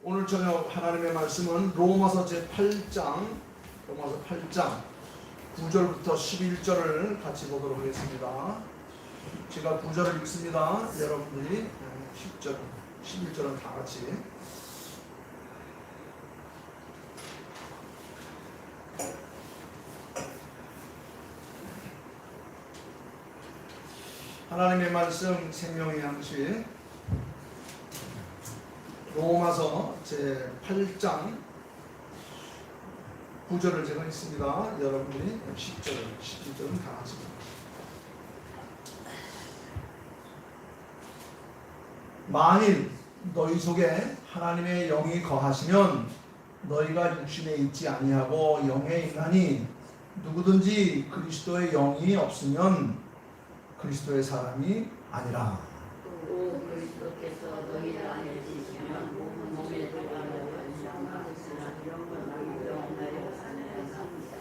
오늘 저녁 하나님의 말씀은 로마서 제8장 9절부터 11절을 같이 보도록 하겠습니다. 제가 9절을 읽습니다. 여러분들이 10절, 11절은 다 같이. 하나님의 말씀 생명의 양식 로마서 제8장 9절을 제가 읽습니다. 여러분들이 10절, 11절은 다 같이. 만일 너희 속에 하나님의 영이 거하시면 너희가 육신에 있지 아니하고 영에 있나니 누구든지 그리스도의 영이 없으면 그리스도의 사람이 아니라. 또 그리스도께서 너희를 안에 지시면 몸에 들어가는 이런 건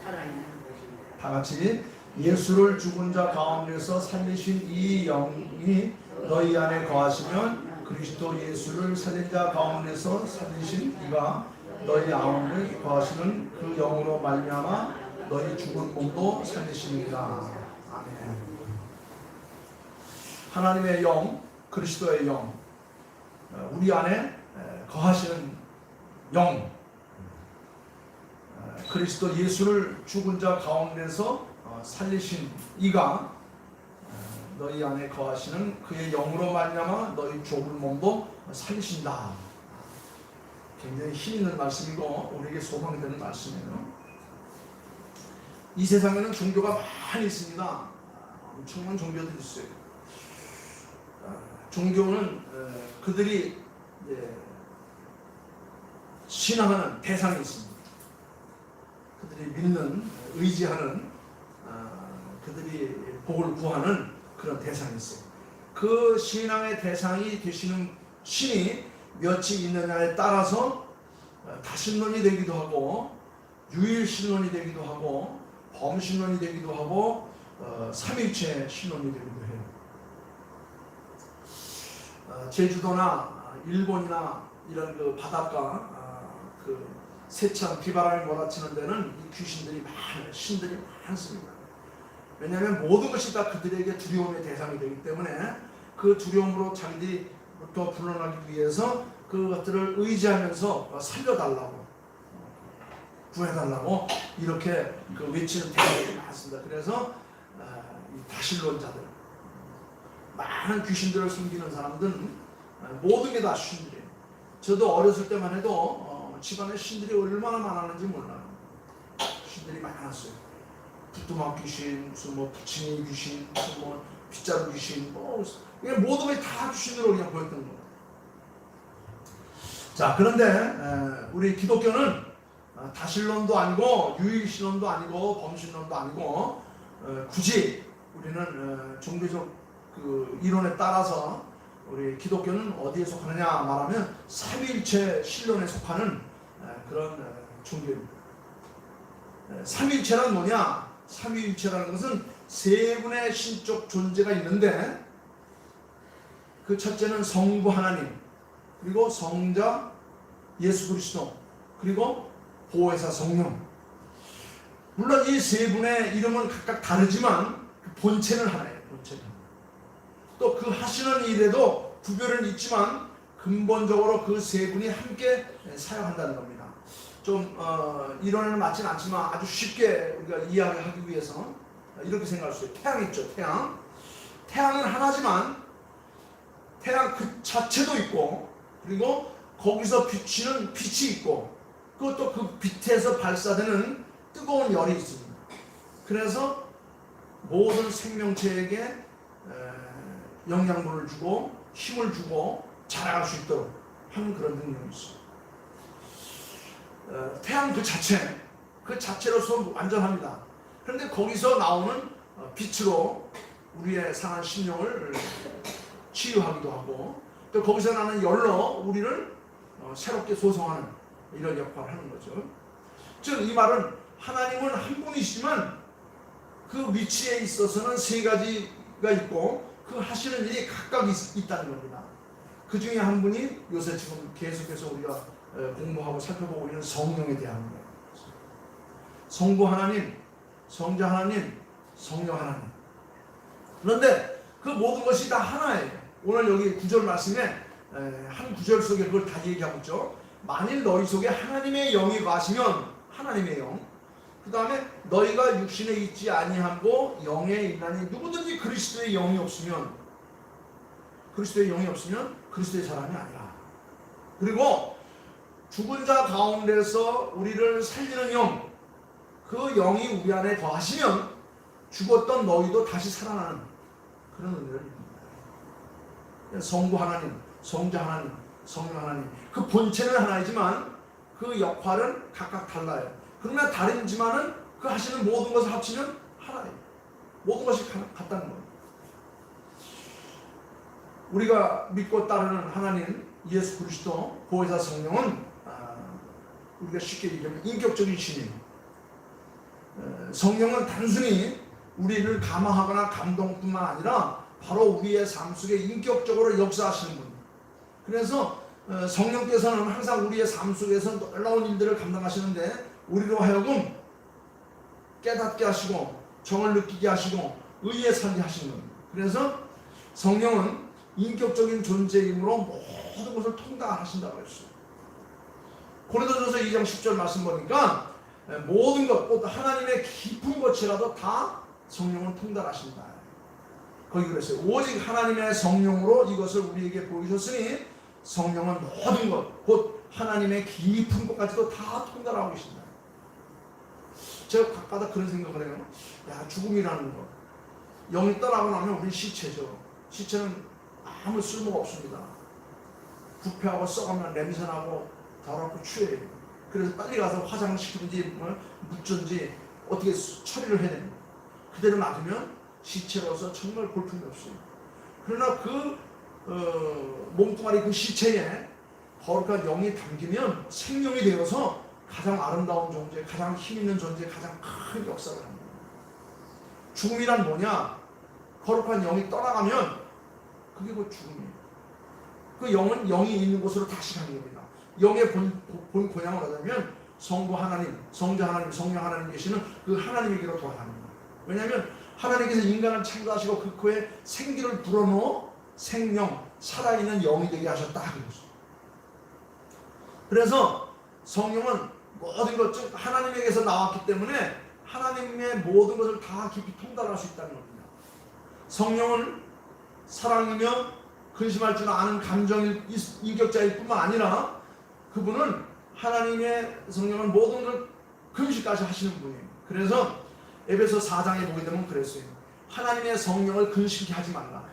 살아있는 것입니다. 다 같이. 예수를 죽은 자 가운데서 살리신 이 영이 너희 안에 거하시면 그리스도 예수를 살린 자 가운데서 살리신 이가 너희 안에 거하시는 그 영으로 말미암아 너희 죽은 몸도 살리시니라. 아멘. 하나님의 영, 그리스도의 영, 우리 안에 거하시는 영, 그리스도 예수를 죽은 자 가운데서 살리신 이가 너희 안에 거하시는 그의 영으로 말미암아 너희 죽은 몸도 살리신다. 굉장히 힘있는 말씀이고 우리에게 소망이 되는 말씀이에요. 이 세상에는 종교가 많이 있습니다. 엄청난 종교들이 있어요. 종교는 그들이 신앙하는 대상이 있습니다. 그들이 믿는, 의지하는, 그들이 복을 구하는 그런 대상이 있어요. 그 신앙의 대상이 되시는 신이 몇이 있느냐에 따라서 다신론이 되기도 하고 유일신론이 되기도 하고 범신론이 되기도 하고 삼일체 신론이 되기도 해요. 제주도나 일본이나 이런 그 바닷가 그 세찬 비바람이 몰아치는 데는 이 귀신들이 많아요. 신들이 많습니다. 왜냐하면 모든 것이 다 그들에게 두려움의 대상이 되기 때문에 그 두려움으로 자기들이부터 불어나기 위해서 그것들을 의지하면서 살려달라고, 구해달라고 이렇게 그 외치는 대상들이 많습니다. 그래서 이 다신론자들, 많은 귀신들을 숨기는 사람들은 모든 게 다 신들이에요. 저도 어렸을 때만 해도 집안에 신들이 얼마나 많았는지 몰라요. 신들이 많았어요. 부뚜막 귀신, 무슨 뭐 부침이 귀신, 무슨 뭐 빗자루 귀신, 이게 모든 게 다 귀신으로 그냥 보였던 거예요. 자, 그런데 우리 기독교는 다신론도 아니고 유일신론도 아니고 범신론도 아니고 굳이 우리는 종교적 그 이론에 따라서 우리 기독교는 어디에 속하느냐 말하면 삼위일체 신론에 속하는 그런 종교입니다. 삼위일체란 뭐냐? 삼위일체라는 것은 세 분의 신적 존재가 있는데 그 첫째는 성부 하나님, 그리고 성자 예수 그리스도, 그리고 보혜사 성령. 물론 이 세 분의 이름은 각각 다르지만 본체는 하나예요. 본체는. 또 그 하시는 일에도 구별은 있지만 근본적으로 그 세 분이 함께 사용한다는 겁니다. 좀 이론에는 맞지는 않지만 아주 쉽게 우리가 이해하기 위해서 이렇게 생각할 수 있어요. 태양 있죠. 태양은 하나지만 태양 그 자체도 있고, 그리고 거기서 비치는 빛이 있고, 그것도 그 빛에서 발사되는 뜨거운 열이 있습니다. 그래서 모든 생명체에게 영양분을 주고 힘을 주고 자라갈 수 있도록 하는 그런 능력이 있어요. 태양 그 자체로서 완전합니다. 그런데 거기서 나오는 빛으로 우리의 상한 심령을 치유하기도 하고, 또 거기서 나는 열로 우리를 새롭게 소성하는 이런 역할을 하는 거죠. 즉 이 말은 하나님은 한 분이시지만 그 위치에 있어서는 세 가지가 있고 그 하시는 일이 각각 있다는 겁니다. 그 중에 한 분이 요새 지금 계속해서 우리가 공부하고 살펴보고 있는 성령에 대한 거예요. 성부 하나님, 성자 하나님, 성령 하나님. 그런데 그 모든 것이 다 하나예요. 오늘 여기 구절 말씀에 한 구절 속에 그걸 다 얘기하고 있죠. 만일 너희 속에 하나님의 영이 거하시면, 하나님의 영, 그 다음에 너희가 육신에 있지 아니하고 영에 있나니, 누구든지 그리스도의 영이 없으면, 그리스도의 영이 없으면 그리스도의 사람이 아니라. 그리고 죽은 자 가운데서 우리를 살리는 영, 그 영이 우리 안에 거하시면 죽었던 너희도 다시 살아나는 그런 은혜를 입니다. 성부 하나님, 성자 하나님, 성령 하나님, 그 본체는 하나이지만 그 역할은 각각 달라요. 그러나 다르지만은 그 하시는 모든 것을 합치면 하나예요. 모든 것이 같다는 거예요. 우리가 믿고 따르는 하나님 예수 그리스도 보혜사 성령은 우리가 쉽게 얘기하면 인격적인 신이에요. 성령은 단순히 우리를 감화하거나 감동뿐만 아니라 바로 우리의 삶 속에 인격적으로 역사하시는 분. 그래서 성령께서는 항상 우리의 삶 속에서 놀라운 일들을 감당하시는데, 우리로 하여금 깨닫게 하시고 정을 느끼게 하시고 의에 살게 하시는 겁니다. 그래서 성령은 인격적인 존재이므로 모든 것을 통달하신다고 했어요. 고린도전서 2장 10절 말씀 보니까 모든 것, 곧 하나님의 깊은 것이라도 다 성령은 통달하신다. 거기 그랬어요. 오직 하나님의 성령으로 이것을 우리에게 보이셨으니 성령은 모든 것, 곧 하나님의 깊은 것까지도 다 통달하고 계신다. 제가 가끔가다 그런 생각을 해요. 야, 죽음이라는 것, 영이 떠나고 나면 우리 시체죠. 시체는 아무 쓸모가 없습니다. 부패하고 썩으면 냄새나고 더럽고 추해요. 그래서 빨리 가서 화장을 시키든지 묻든지 어떻게 처리를 해야 됩니다. 그대로 놔두면 시체로서 정말 볼품이 없어요. 그러나 그 몸뚱아리 그 시체에 거룩한 영이 담기면 생명이 되어서 가장 아름다운 존재, 가장 힘있는 존재, 가장 큰 역사를 합니다. 죽음이란 뭐냐? 거룩한 영이 떠나가면 그게 곧 죽음이에요. 그 영은 영이 있는 곳으로 다시 가는 겁니다. 영의 본 고향을 하자면 성부 하나님, 성자 하나님, 성령 하나님 계시는 그 하나님에게로 돌아가는 거예요. 왜냐하면 하나님께서 인간을 창조하시고 그 코에 생기를 불어넣어 생명, 살아있는 영이 되게 하셨다. 그래서 성령은 모든 것, 즉 하나님에게서 나왔기 때문에 하나님의 모든 것을 다 깊이 통달할 수 있다는 겁니다. 성령은 사랑이며 근심할 줄 아는 감정일 인격자일 뿐만 아니라 그분은 하나님의 성령은 모든 걸 금식까지 하시는 분이에요. 그래서 에베소 4장에 보게 되면 그랬어요. 하나님의 성령을 근심케 하지 말라.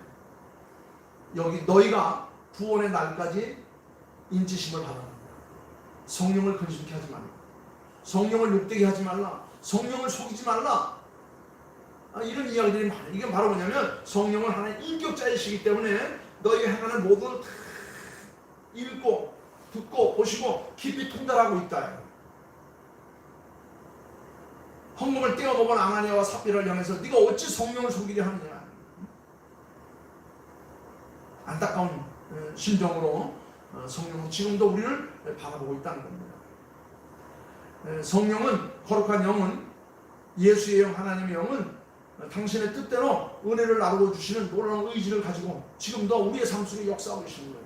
여기 너희가 구원의 날까지 인치심을 받아라. 성령을 근심케 하지 말라. 성령을 욕되게 하지 말라. 성령을 속이지 말라. 이런 이야기들이 많아요. 이게 바로 뭐냐면 성령은 하나의 인격자이시기 때문에 너희가 행하는 모든 걸 다 읽고 듣고 보시고 깊이 통달하고 있다. 헌금을 떼어먹은 아나니아와 삽비라를 향해서 네가 어찌 성령을 속이려 하느냐. 안타까운 심정으로 성령은 지금도 우리를 바라보고 있다는 겁니다. 성령은, 거룩한 영은, 예수의 영, 하나님의 영은 당신의 뜻대로 은혜를 나누어 주시는 놀라운 의지를 가지고 지금도 우리의 삶 속에 역사하고 계시는 거예요.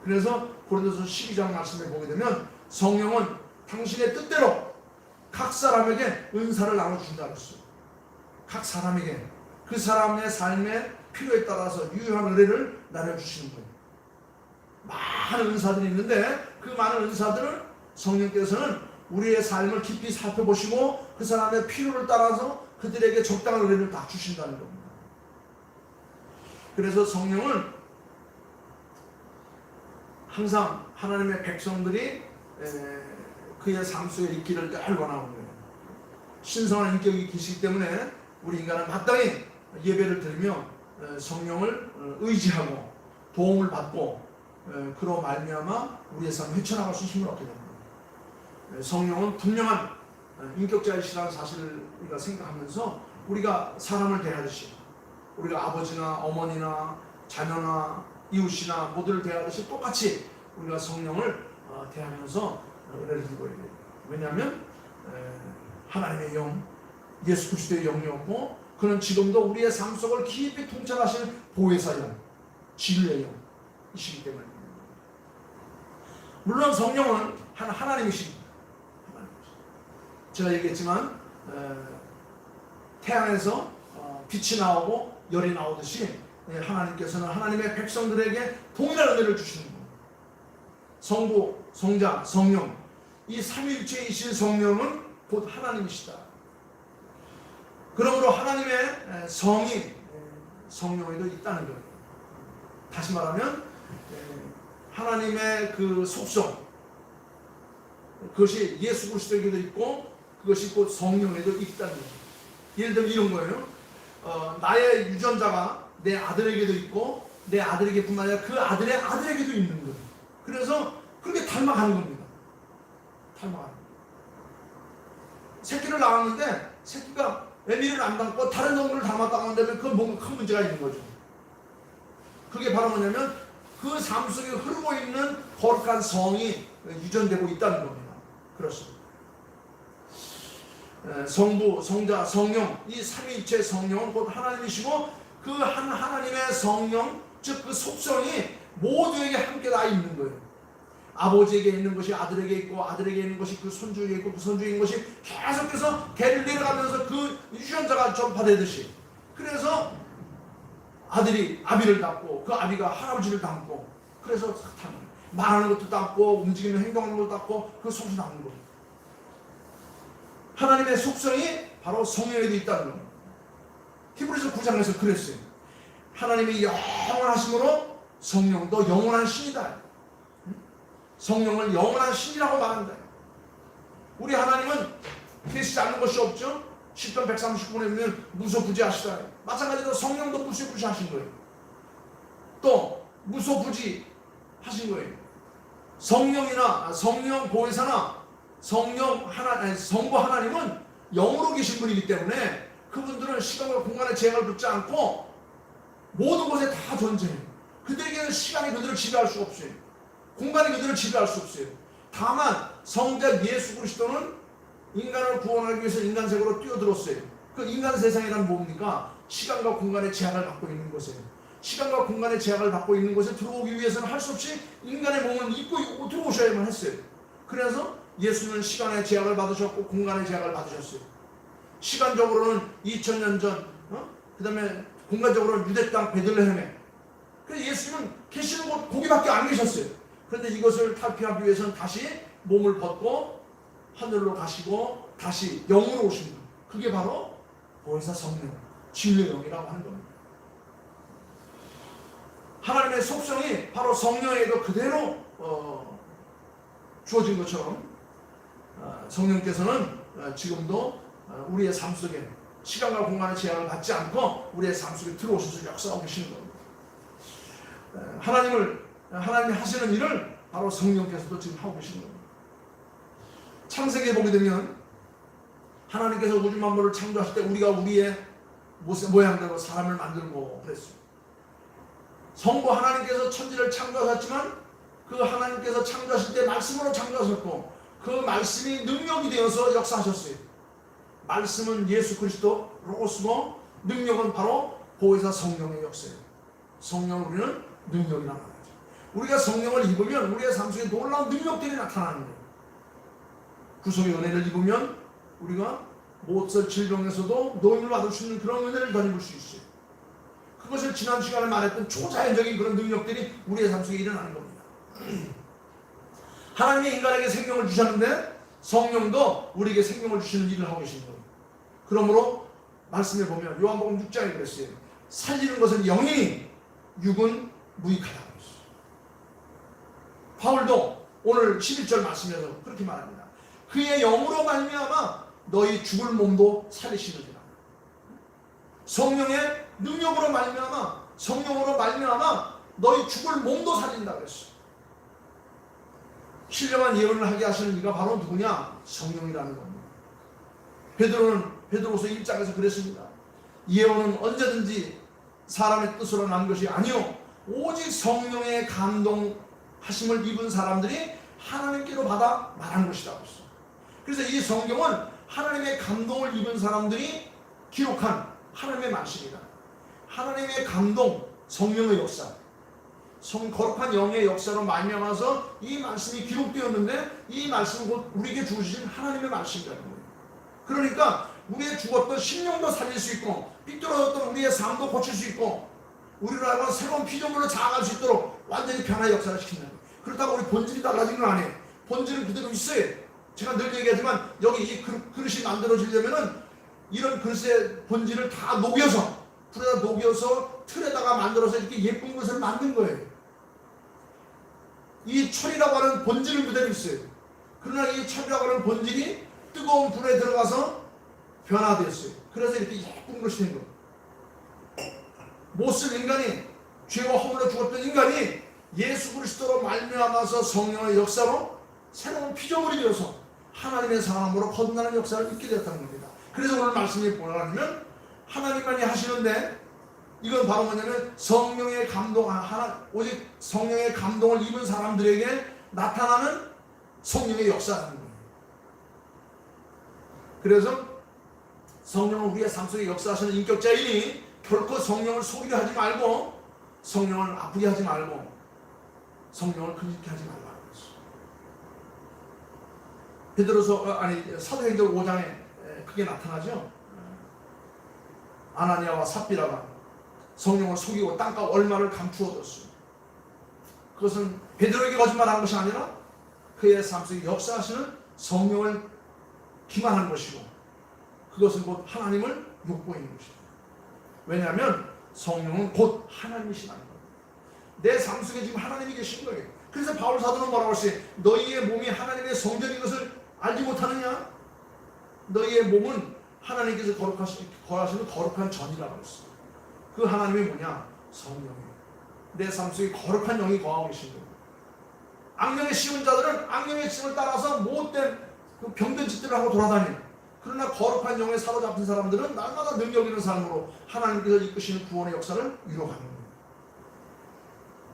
그래서 고린도서 12장 말씀에 보게 되면 성령은 당신의 뜻대로 각 사람에게 은사를 나눠준다고 했어요. 각 사람에게 그 사람의 삶의 필요에 따라서 유효한 은혜를 나눠주시는 거예요. 많은 은사들이 있는데 그 많은 은사들을 성령께서는 우리의 삶을 깊이 살펴보시고 그 사람의 필요를 따라서 그들에게 적당한 은혜를 다 주신다는 겁니다. 그래서 성령은 항상 하나님의 백성들이 그의 삶 속에 있기를 늘 원하는 거예요. 신성한 인격이 계시기 때문에 우리 인간은 마땅히 예배를 드리며 성령을 의지하고 도움을 받고 그로 말미암아 우리의 삶을 헤쳐나갈 수 힘을 얻게 됩니다. 성령은 분명한 인격자이시라는 사실을 우리가 생각하면서 우리가 사람을 대하듯이 우리가 아버지나 어머니나 자녀나 이웃이나 모두를 대하듯이 똑같이 우리가 성령을 대하면서 은혜를 드리고 있는 거예요. 왜냐하면 하나님의 영, 예수 그리스도의 영이었고 그는 지금도 우리의 삶 속을 깊이 통찰하시는 보혜사 영, 진리의 영이시기 때문입니다. 물론 성령은 하나님이십니다. 제가 얘기했지만 태양에서 빛이 나오고 열이 나오듯이 하나님께서는 하나님의 백성들에게 동일한 은혜를 주시는 겁니다. 성부, 성자, 성령, 이 삼위일체이신 성령은 곧 하나님이시다. 그러므로 하나님의 성이 성령에도 있다는 거예요. 다시 말하면 하나님의 그 속성, 그것이 예수 그리스도에게도 있고 그것이 곧 성령에도 있다는 거예요. 예를 들면 이런 거예요. 나의 유전자가 내 아들에게도 있고 내 아들에게뿐만 아니라 그 아들의 아들에게도 있는 거예요. 그래서 그렇게 닮아가는 겁니다. 닮아가는 거예요. 새끼를 낳았는데 새끼가 애미를 안 닮고 다른 동물을 닮았다고 한다면 그건 뭔가 큰 문제가 있는 거죠. 그게 바로 뭐냐면 그 삶 속에 흐르고 있는 거룩한 성이 유전되고 있다는 겁니다. 그렇습니다. 성부, 성자, 성령, 이 삼위일체 성령은 곧 하나님이시고 그 한 하나님의 성령, 즉 그 속성이 모두에게 함께 다 있는 거예요. 아버지에게 있는 것이 아들에게 있고 아들에게 있는 것이 그 손주에게 있고 그 손주에 있는 것이 계속해서 개를 내려가면서 그 유전자가 전파되듯이, 그래서 아들이 아비를 닮고 그 아비가 할아버지를 닮고, 그래서 말하는 것도 닮고 움직이는 행동하는 것도 닮고 그 속이 닮는 거예요. 하나님의 속성이 바로 성령에도 있다는 겁니다. 히브리서 9장에서 그랬어요. 하나님이 영원하심으로 성령도 영원한 신이다. 성령을 영원한 신이라고 말한다. 우리 하나님은 계시지 않는 것이 없죠. 10편 139편에 보면 무소부지하시다. 마찬가지로 성령도 무소부지하신 거예요. 또 무소부지하신 거예요. 성령이나 성령 보혜사나 성부 하나님은 영으로 계신 분이기 때문에 그분들은 시간과 공간의 제약을 붙지 않고 모든 곳에 다 존재해요. 그들에게는 시간이 그들을 지배할 수 없어요. 공간이 그들을 지배할 수 없어요. 다만 성자 예수 그리스도는 인간을 구원하기 위해서 인간색으로 뛰어들었어요. 그 인간 세상이란 뭡니까? 시간과 공간의 제약을 받고 있는 곳이에요. 시간과 공간의 제약을 받고 있는 곳에 들어오기 위해서는 할 수 없이 인간의 몸을 입고 들어오셔야만 했어요. 그래서 예수는 시간의 제약을 받으셨고 공간의 제약을 받으셨어요. 시간적으로는 2000년 전, 그 다음에 공간적으로는 유대 땅 베들레헴에. 그래서 예수님은 계시는 곳 거기밖에 안 계셨어요. 그런데 이것을 탈피하기 위해서는 다시 몸을 벗고 하늘로 가시고 다시 영으로 오신 분, 그게 바로 보혜사 성령, 진리의 영이라고 하는 겁니다. 하나님의 속성이 바로 성령에도 그대로 주어진 것처럼 성령께서는 지금도 우리의 삶 속에 시간과 공간의 제약을 받지 않고 우리의 삶 속에 들어오셔서 역사하고 계시는 겁니다. 하나님이 하시는 일을 바로 성령께서도 지금 하고 계시는 겁니다. 창세기에 보게 되면 하나님께서 우주 만물을 창조하실 때 우리가 우리의 모양대로 사람을 만들고 그랬어요. 성부 하나님께서 천지를 창조하셨지만 그 하나님께서 창조하실 때 말씀으로 창조하셨고 그 말씀이 능력이 되어서 역사하셨어요. 말씀은 예수 그리스도 로고스고 능력은 바로 보혜사 성령의 역사예요. 성령을 우리는 능력이라고 하죠. 우리가 성령을 입으면 우리의 삶 속에 놀라운 능력들이 나타나는 거예요. 구속의 은혜를 입으면 우리가 못살 질병에서도 노임을 받을 수 있는 그런 은혜를 더 입을 수 있어요. 그것을 지난 시간에 말했던 초자연적인 그런 능력들이 우리의 삶 속에 일어나는 겁니다. 하나님이 인간에게 생명을 주셨는데 성령도 우리에게 생명을 주시는 일을 하고 계신 거예요. 그러므로 말씀에 보면 요한복음 6장에 그랬어요. 살리는 것은 영이니 육은 무익하다고 했어요. 바울도 오늘 11절 말씀에서 그렇게 말합니다. 그의 영으로 말미암아 너희 죽을 몸도 살리시느니라. 성령의 능력으로 말미암아, 성령으로 말미암아 너희 죽을 몸도 살린다고 했어요. 신령한 예언을 하게 하시는 이가 바로 누구냐? 성령이라는 겁니다. 베드로서 1장에서 그랬습니다. 예언은 언제든지 사람의 뜻으로 난 것이 아니요 오직 성령의 감동하심을 입은 사람들이 하나님께로 받아 말한 것이라고 했어. 그래서 이 성경은 하나님의 감동을 입은 사람들이 기록한 하나님의 말씀이다. 하나님의 감동, 성령의 역사, 거룩한 영의 역사로 말미암아서 이 말씀이 기록되었는데 이 말씀은 곧 우리에게 주신 하나님의 말씀이라는 거예요. 그러니까 우리의 죽었던 심령도 살릴 수 있고 삐뚤어졌던 우리의 삶도 고칠 수 있고 우리로 하여금 새로운 피조물로 자라갈 수 있도록 완전히 변화의 역사를 시킨다. 그렇다고 우리 본질이 달라진 건 아니에요. 본질은 그대로 있어요. 제가 늘 얘기하지만 여기 이 그릇이 만들어지려면은 이런 그릇의 본질을 다 녹여서 불에다 녹여서 틀에다가 만들어서 이렇게 예쁜 것을 만든 거예요. 이 철이라고 하는 본질은 그대로 있어요. 그러나 이 철이라고 하는 본질이 뜨거운 불에 들어가서 변화됐어요. 그래서 이렇게 예쁜 것이 된 거예요. 못쓸 인간이, 죄와 허물로 죽었던 인간이 예수 그리스도로 말미암아서 성령의 역사로 새로운 피조물이 되어서 하나님의 사람으로 거듭나는 역사를 있게 되었다는 겁니다. 그래서 오늘 말씀이 뭐냐면 하나님만이 하시는데 이건 바로 뭐냐면 성령의 감동, 오직 성령의 감동을 입은 사람들에게 나타나는 성령의 역사라는 거예요. 그래서 성령은 우리의 삶 속에 역사하시는 인격자이니 결코 성령을 속이게 하지 말고 성령을 아프게 하지 말고 성령을 근심케 하지 말라는 것이죠. 사도행전 5장에 그게 나타나죠. 아나니아와 삽비라가 성령을 속이고 땅값 얼마를 감추어뒀어요. 그것은 베드로에게 거짓말한 것이 아니라 그의 삶 속에 역사하시는 성령을 기만한 것이고 그것은 곧 하나님을 욕보이는 것이다. 왜냐하면 성령은 곧 하나님이시라는 거예요. 내 삶 속에 지금 하나님이 계신 거예요. 그래서 바울 사도는 뭐라고 했어요? 너희의 몸이 하나님의 성전인 것을 알지 못하느냐? 너희의 몸은 하나님께서 거하시는 거룩한 전이라고 했어요. 그 하나님이 뭐냐? 성령이에요. 내 삶 속에 거룩한 영이 거하고 계신 거예요. 악령에 씌운 자들은 악령의 심을 따라서 못된 그 병든 짓들을 하고 돌아다니는, 그러나 거룩한 영에 사로잡힌 사람들은 날마다 능력 있는 삶으로 하나님께서 이끄시는 구원의 역사를 이루어가는 거예요.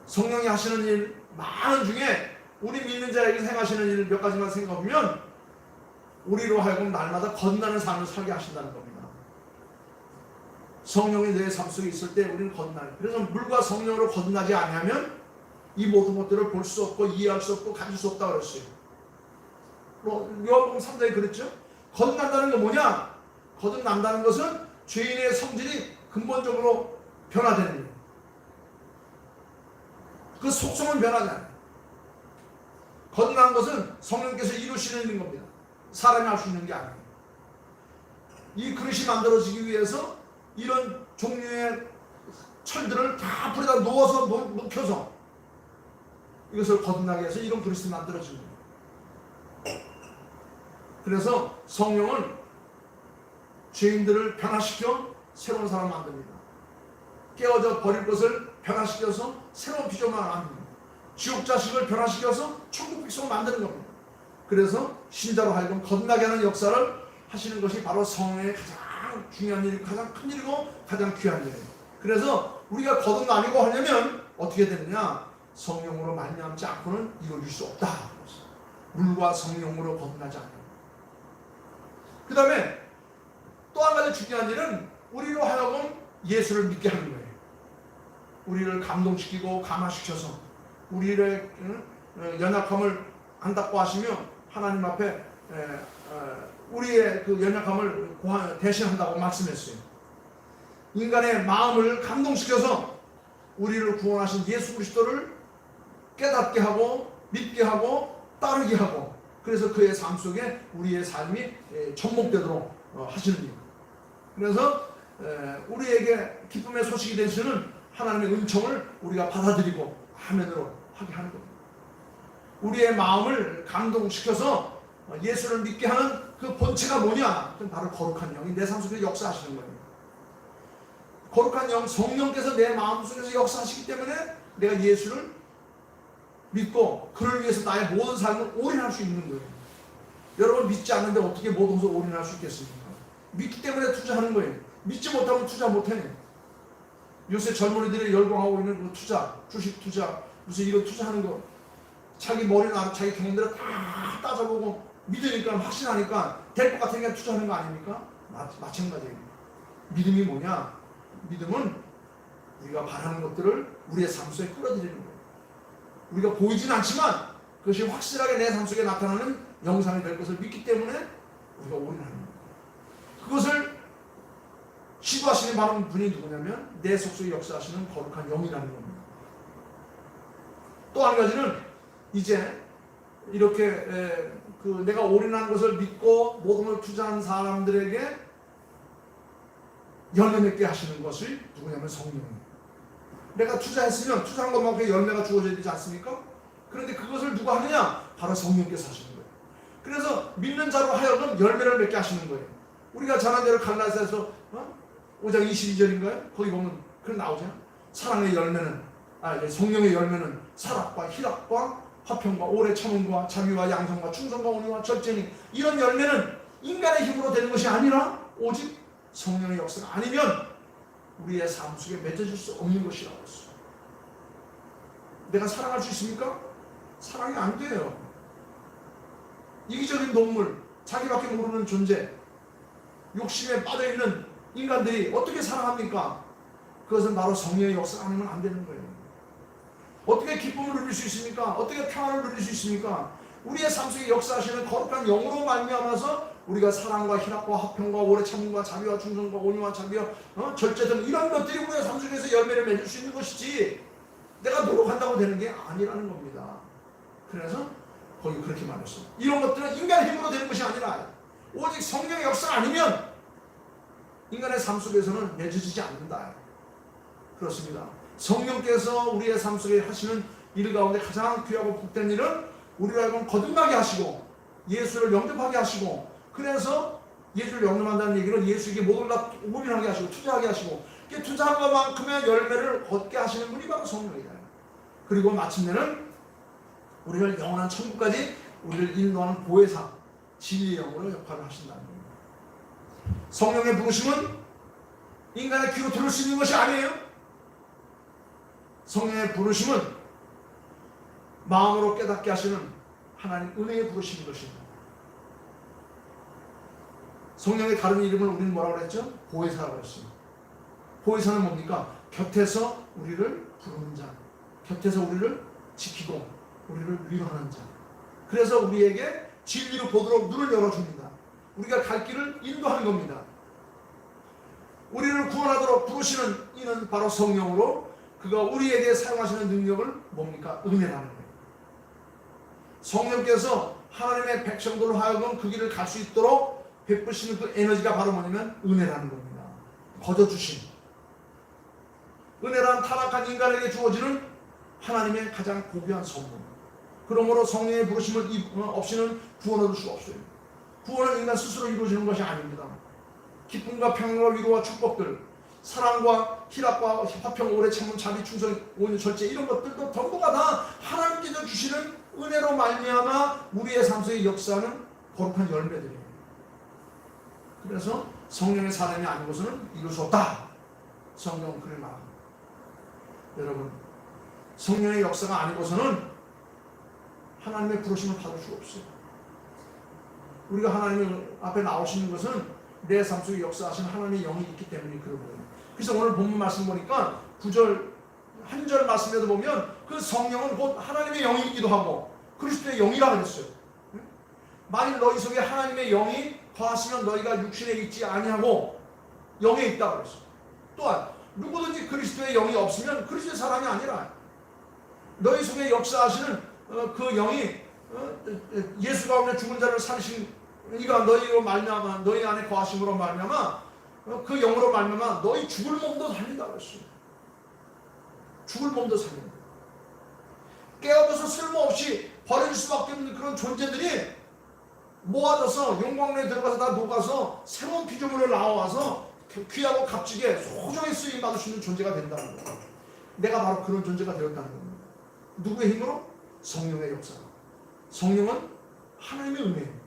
성령이 하시는 일 많은 중에 우리 믿는 자에게 행하시는 일 몇 가지만 생각해보면 우리로 하여금 날마다 거듭나는 삶을 살게 하신다는 겁니다. 성령이 내 삶 속에 있을 때 우리는 거듭나는, 그래서 물과 성령으로 거듭나지 않으면 이 모든 것들을 볼 수 없고 이해할 수 없고 가질 수 없다고 그랬어요. 요한복음 3장에 그랬죠. 거듭난다는 게 뭐냐? 거듭난다는 것은 죄인의 성질이 근본적으로 변화되는 거예요. 그 속성은 변하지 않아요. 거듭난 것은 성령께서 이루시는 일인 겁니다. 사람이 할 수 있는 게 아니에요. 이 그릇이 만들어지기 위해서 이런 종류의 철들을 다 불에다 놓아서 녹여서 이것을 거듭나게 해서 이런 그릇이 만들어진 거예요. 그래서 성령은 죄인들을 변화시켜 새로운 사람 만듭니다. 깨어져 버릴 것을 변화시켜서 새로운 피조물을 만듭니다. 지옥 자식을 변화시켜서 천국 백성을 만드는 겁니다. 그래서 신자로 하여금 거듭나게 하는 역사를 하시는 것이 바로 성령의 가장 중요한 일, 가장 큰 일이고 가장 귀한 일이에요. 그래서 우리가 거듭나려고 하려면 어떻게 되느냐? 성령으로 말미암지 않고는 이루어질 수 없다. 물과 성령으로 거듭나지 않아요. 그 다음에 또 한 가지 중요한 일은 우리로 하여금 예수를 믿게 하는 거예요. 우리를 감동시키고 감화시켜서 우리의 연약함을 안닦고 하시며 하나님 앞에 우리의 그 연약함을 대신한다고 말씀했어요. 인간의 마음을 감동시켜서 우리를 구원하신 예수 그리스도를 깨닫게 하고 믿게 하고 따르게 하고, 그래서 그의 삶 속에 우리의 삶이 접목되도록 하시는 일. 그래서 우리에게 기쁨의 소식이 되시는 하나님의 은총을 우리가 받아들이고 아멘으로 하게 하는 겁니다. 우리의 마음을 감동시켜서 예수를 믿게 하는 그 본체가 뭐냐? 그건 바로 거룩한 영이 내 삶 속에 역사하시는 거예요. 거룩한 영, 성령께서 내 마음 속에서 역사하시기 때문에 내가 예수를 믿고 그를 위해서 나의 모든 삶을 올인할 수 있는 거예요. 여러분 믿지 않는데 어떻게 모든 것을 올인할 수 있겠습니까? 믿기 때문에 투자하는 거예요. 믿지 못하면 투자 못해요. 요새 젊은이들이 열광하고 있는 그 투자, 주식 투자, 무슨 이런 투자하는 거, 자기 머리나 자기 경험대로 다 따져보고 믿으니까 확신하니까 될 것 같으니까 투자하는 거 아닙니까? 마찬가지예요. 믿음이 뭐냐? 믿음은 우리가 바라는 것들을 우리의 삶 속에 끌어들이는 거예요. 우리가 보이진 않지만 그것이 확실하게 내 삶 속에 나타나는 영상이 될 것을 믿기 때문에 우리가 올인하는 거예요. 그것을 시도하시는 바로 분이 누구냐면 내 속속에 역사하시는 거룩한 영이라는 겁니다. 또 한 가지는 이제 이렇게 내가 올인한 것을 믿고 모든 걸 투자한 사람들에게 열매 맺게 하시는 것이 누구냐면 성령이에요. 내가 투자했으면 투자한 것만큼 열매가 주어져야 되지 않습니까? 그런데 그것을 누가 하느냐? 바로 성령께서 하시는 거예요. 그래서 믿는 자로 하여금 열매를 맺게 하시는 거예요. 우리가 지난대로 갈라디아서 5장 22절인가요? 거기 보면 그런 나오잖아요. 사랑의 열매는 성령의 열매는 사랑과 희락과 화평과 오래 참음과 자비와 양성과 충성과 온유와 절제니, 이런 열매는 인간의 힘으로 되는 것이 아니라 오직 성령의 역사가 아니면 우리의 삶 속에 맺어질 수 없는 것이라고 했어요. 내가 사랑할 수 있습니까? 사랑이 안 돼요. 이기적인 동물, 자기밖에 모르는 존재, 욕심에 빠져있는 인간들이 어떻게 사랑합니까? 그것은 바로 성령의 역사가 아니면 안 되는 거예요. 어떻게 기쁨을 누릴 수 있습니까? 어떻게 평안을 누릴 수 있습니까? 우리의 삶 속에 역사하시는 거룩한 영으로 말미암아서 우리가 사랑과 희락과 화평과 오래 참음과 자비와 충성과 온유와 자비와 절제 등 이런 것들이 우리의 삶 속에서 열매를 맺을 수 있는 것이지, 내가 노력한다고 되는 게 아니라는 겁니다. 그래서 거기 그렇게 말했어요. 이런 것들은 인간의 힘으로 되는 것이 아니라 오직 성령의 역사가 아니면 인간의 삶 속에서는 맺어지지 않는다. 그렇습니다. 성령께서 우리의 삶 속에 하시는 일 가운데 가장 귀하고 복된 일은 우리를 하여금 거듭나게 하시고 예수를 영접하게 하시고, 그래서 예수를 영접한다는 얘기는 예수에게 모든 것 올인하게 하시고 투자하게 하시고, 투자한 것만큼의 열매를 얻게 하시는 분이 바로 성령이다. 그리고 마침내는 우리를 영원한 천국까지 우리를 인도하는 보혜사, 진리의 영으로 역할을 하신다는 겁니다. 성령의 부르심은 인간의 귀로 들을 수 있는 것이 아니에요. 성령의 부르심은 마음으로 깨닫게 하시는 하나님 은혜의 부르심인 것입니다. 성령의 다른 이름을 우리는 뭐라고 그랬죠? 보혜사라고 했습니다. 보혜사는 뭡니까? 곁에서 우리를 부르는 자, 곁에서 우리를 지키고 우리를 위로하는 자. 그래서 우리에게 진리로 보도록 눈을 열어줍니다. 우리가 갈 길을 인도하는 겁니다. 우리를 구원하도록 부르시는 이는 바로 성령으로, 그가 우리에게 사용하시는 능력을 뭡니까? 은혜라는 거예요. 성령께서 하나님의 백성들로 하여금 그 길을 갈 수 있도록 베푸시는 그 에너지가 바로 뭐냐면 은혜라는 겁니다. 거저주심. 은혜란 타락한 인간에게 주어지는 하나님의 가장 고귀한 선물. 그러므로 성령의 부르심을 없이는 구원 얻을 수가 없어요. 구원은 인간 스스로 이루어지는 것이 아닙니다. 기쁨과 평안과 위로와 축복들, 사랑과 희락과 화평, 오래 참음, 자비, 충성, 온유, 절제, 이런 것들도 전부가 다 하나님께서 주시는 은혜로 말미암아 우리의 삶 속에 역사하는 거룩한 열매들이에요. 그래서 성령의 사람이 아닌 것은 이룰 수 없다. 성경은 그렇게 말합니다. 여러분, 성령의 역사가 아니고서는 하나님의 부르심을 받을 수가 없어요. 우리가 하나님 앞에 나오시는 것은 내 삶 속에 역사하신 하나님의 영이 있기 때문에 그런 거예요. 그래서 오늘 본문 말씀 보니까 9절 한 절 말씀에도 보면 그 성령은 곧 하나님의 영이기도 하고 그리스도의 영이라고 했어요. 만일 너희 속에 하나님의 영이 거하시면 너희가 육신에 있지 아니하고 영에 있다고 그랬어요. 또한 누구든지 그리스도의 영이 없으면 그리스도의 사람이 아니라, 너희 속에 역사하시는 그 영이 예수 가운데 죽은 자를 살리신 이가 너희로 말미암아 너희 안에 거하심으로 말미암아 그 영으로 말미암아 너희 죽을 몸도 살린다고 했어요. 죽을 몸도 살린다. 깨어져서 쓸모없이 버려질 수밖에 없는 그런 존재들이 모아져서 영광로에 들어가서 다 녹아서 새로운 피조물로 나와서 귀하고 값지게 소중히 쓰임 받을 수 있는 존재가 된다는 거예요. 내가 바로 그런 존재가 되었다는 겁니다. 누구의 힘으로? 성령의 역사. 성령은 하나님의 은혜예요.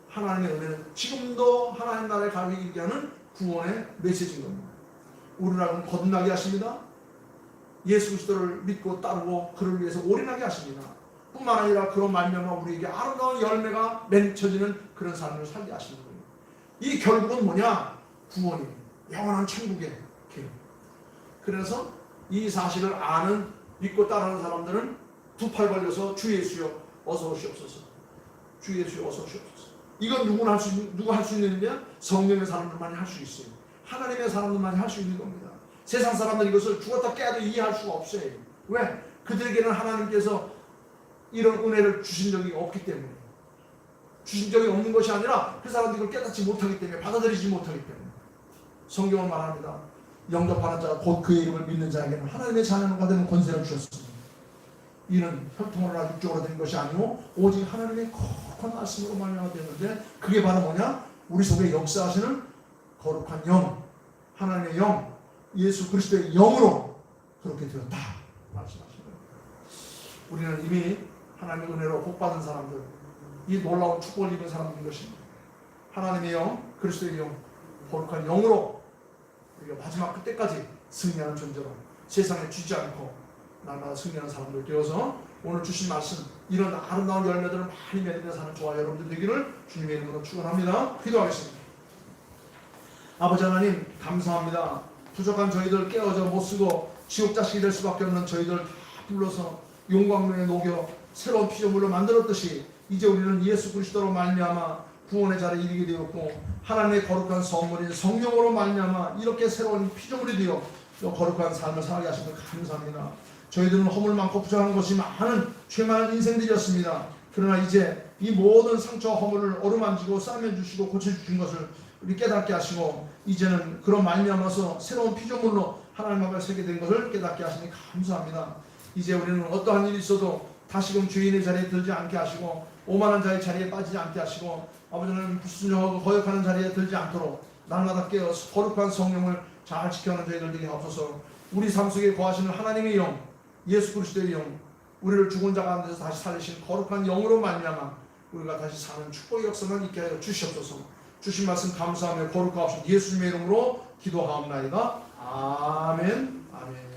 하나님의 은혜는 지금도 하나님 나라에 가기 이르게 하는 구원의 메시지인 겁니다. 우리라고 거듭나게 하십니다. 예수 그리스도를 믿고 따르고 그를 위해서 올인하게 하십니다. 뿐만 아니라 그런 말미암아 우리에게 아름다운 열매가 맺혀지는 그런 삶을 살게 하시는 거예요. 이 결국은 뭐냐? 구원이 영원한 천국의 길. 그래서 이 사실을 아는 믿고 따르는 사람들은 두 팔 벌려서 주 예수여 어서 오시옵소서. 주 예수여 어서 오시옵소서. 이건 누가 할 수 있는 일이냐? 성령의 사람들만이 할 수 있어요. 하나님의 사람들만이 할 수 있는 겁니다. 세상 사람들은 이것을 죽었다 깨도 이해할 수가 없어요. 왜? 그들에게는 하나님께서 이런 은혜를 주신 적이 없기 때문에. 주신 적이 없는 것이 아니라 그 사람들이 이걸 깨닫지 못하기 때문에, 받아들이지 못하기 때문에. 성경은 말합니다. 영접하는 자 곧 그의 이름을 믿는 자에게는 하나님의 자녀가 되는 권세를 주셨습니다. 이는 혈통으로나 육적으로 된 것이 아니고 오직 하나님의 거룩한 말씀으로 말미암아 되는데, 그게 바로 뭐냐? 우리 속에 역사하시는 거룩한 영, 하나님의 영, 예수 그리스도의 영으로 그렇게 되었다 말씀하시는 거예요. 우리는 이미 하나님의 은혜로 복받은 사람들, 이 놀라운 축복을 입은 사람들인 것입니다. 하나님의 영, 그리스도의 영, 거룩한 영으로 우리가 마지막 그때까지 승리하는 존재로 세상에 쥐지 않고 날마다 승리하는 사람들 되어서 오늘 주신 말씀, 이런 아름다운 열매들을 많이 맺으며 사는 저와 여러분들 되기를 주님의 이름으로 축원합니다. 기도하겠습니다. 아버지 하나님 감사합니다. 부족한 저희들 깨어져 못쓰고 지옥 자식이 될 수밖에 없는 저희들 다 불러서 용광로에 녹여 새로운 피조물로 만들었듯이 이제 우리는 예수 그리스도로 말미암아 구원의 자리에 이르게 되었고, 하나님의 거룩한 선물인 성령으로 말미암아 이렇게 새로운 피조물이 되어 또 거룩한 삶을 살게 하시면 감사합니다. 저희들은 허물 많고 부족한 것이 많은 죄 많은 인생들이었습니다. 그러나 이제 이 모든 상처와 허물을 어루만지고 싸매주시고 고쳐주신 것을 우리 깨닫게 하시고, 이제는 그런 말미암아서 새로운 피조물로 하나님 앞에 서게 된 것을 깨닫게 하시니 감사합니다. 이제 우리는 어떠한 일이 있어도 다시금 죄인의 자리에 들지 않게 하시고 오만한 자의 자리에 빠지지 않게 하시고, 아버지는 불순종하고 거역하는 자리에 들지 않도록 날마다 깨어서 거룩한 성령을 잘 지켜하는 저희들 되게 하옵소서. 우리 삶 속에 거하시는 하나님의 영, 예수 그리스도의 영, 우리를 죽은 자 가운데서 다시 살리신 거룩한 영으로 말미암아 우리가 다시 사는 축복의 역사만 있게 하여 주시옵소서. 주신 말씀 감사하며 거룩하옵신 예수님의 이름으로 기도하옵나이다. 아멘. 아멘.